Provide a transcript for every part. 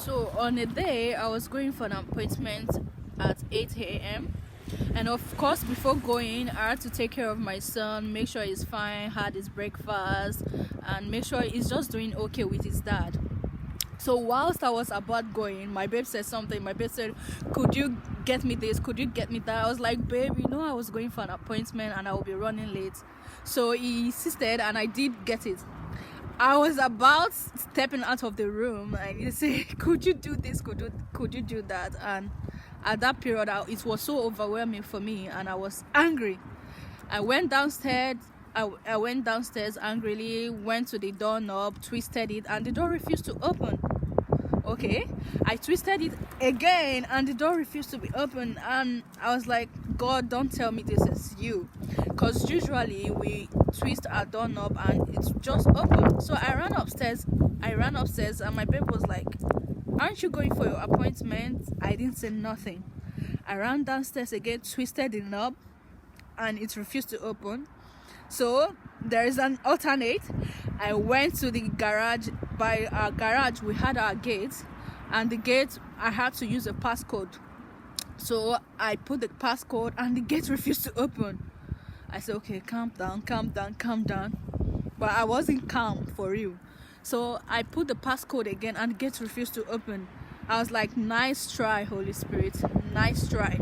So on a day, I was going for an appointment at 8 a.m. And of course, before going, I had to take care of my son, make sure he's fine, had his breakfast, and make sure he's just doing okay with his dad. So whilst I was about going, my babe said something. My babe said, "Could you get me this? Could you get me that?" I was like, "Babe, you know I was going for an appointment and I will be running late." So he insisted and I did get it. I was about stepping out of the room and he said, "Could you do this? Could you do that?" And at that period, it was so overwhelming for me and I was angry. I went downstairs. I went downstairs angrily, went to the doorknob, twisted it, and the door refused to open. Okay, I twisted it again and the door refused to be open, and I was like, "God, don't tell me this is you," because usually we twist our doorknob and it's just open. So I ran upstairs and my babe was like, "Aren't you going for your appointment?" I didn't say nothing. I ran downstairs again, twisted the knob, and it refused to open. So there is an alternate. I went to the garage. By our garage we had our gate, and the gate I had to use a passcode. So I put the passcode and the gate refused to open. I said, "Okay, calm down." But I wasn't calm for real. So I put the passcode again and the gate refused to open. I was like, "Nice try, Holy Spirit, nice try."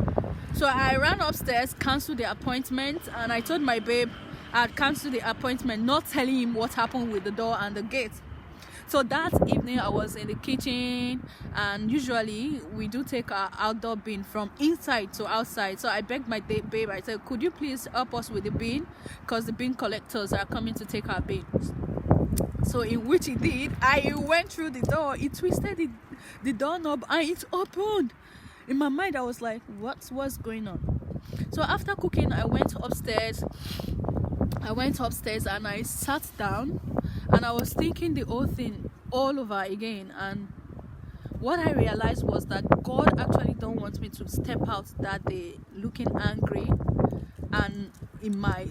So I ran upstairs, canceled the appointment, and I told my babe I had cancelled the appointment, not telling him what happened with the door and the gate. So that evening I was in the kitchen, and usually we do take our outdoor bin from inside to outside. So I begged my babe, I said, "Could you please help us with the bin, because the bin collectors are coming to take our bins." So in which he did. I went through the door, he twisted the doorknob and it opened. In my mind I was like, what's going on? So after cooking, I went upstairs and I sat down and I was thinking the whole thing all over again. And what I realized was that God actually don't want me to step out that day looking angry and in my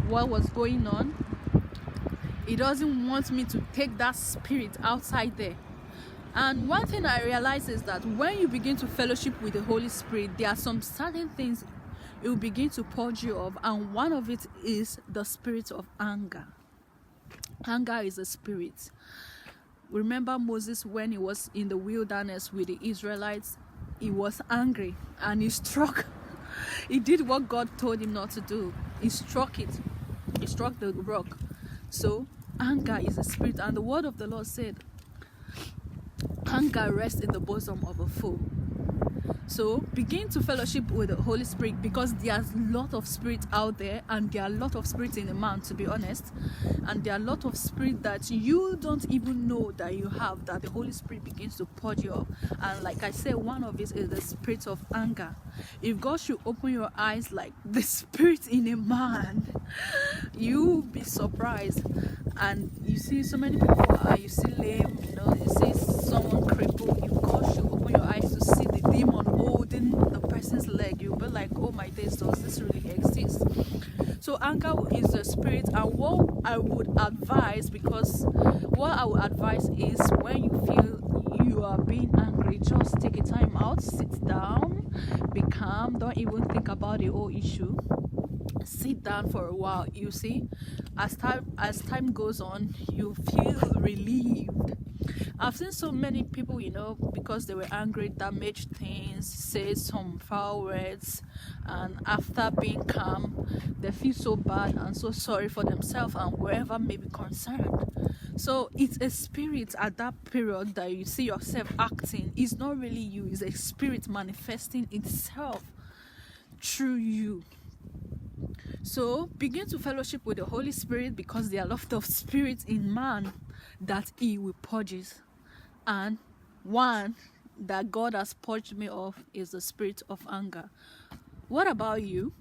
what was going on. He doesn't want me to take that spirit outside there. And one thing I realize is that when you begin to fellowship with the Holy Spirit, there are some certain things it will begin to purge you of, and one of it is the spirit of anger. Anger is a spirit. Remember Moses, when he was in the wilderness with the Israelites, he was angry and he struck. He did what God told him not to do. He struck the rock. So anger is a spirit, and the word of the Lord said, "Anger rests in the bosom of a fool." So begin to fellowship with the Holy Spirit, because there's a lot of spirit out there, and there are a lot of spirit in a man, to be honest, and there are a lot of spirit that you don't even know that you have, that the Holy Spirit begins to purge you up. And like I said, one of it is the spirit of anger. If God should open your eyes like the spirit in a man, you'll be surprised. And you see so many people, you see lame, you see someone crippled. If God should open your eyes to see the demon holding the person's leg, you'll be like, "Oh my days, does this really exist?" So anger is a spirit. And what I would advise is, when you feel you are being angry, just take a time out, sit down, be calm, don't even think about the whole issue. Sit down for a while. You see, as time goes on, you feel relieved. I've seen so many people, because they were angry, damaged things, say some foul words, and after being calm, they feel so bad and so sorry for themselves and whoever may be concerned. So it's a spirit at that period that you see yourself acting. It's not really you, it's a spirit manifesting itself through you. So begin to fellowship with the Holy Spirit, because there are a lot of spirits in man that he will purges. And one that God has purged me of is the spirit of anger. What about you?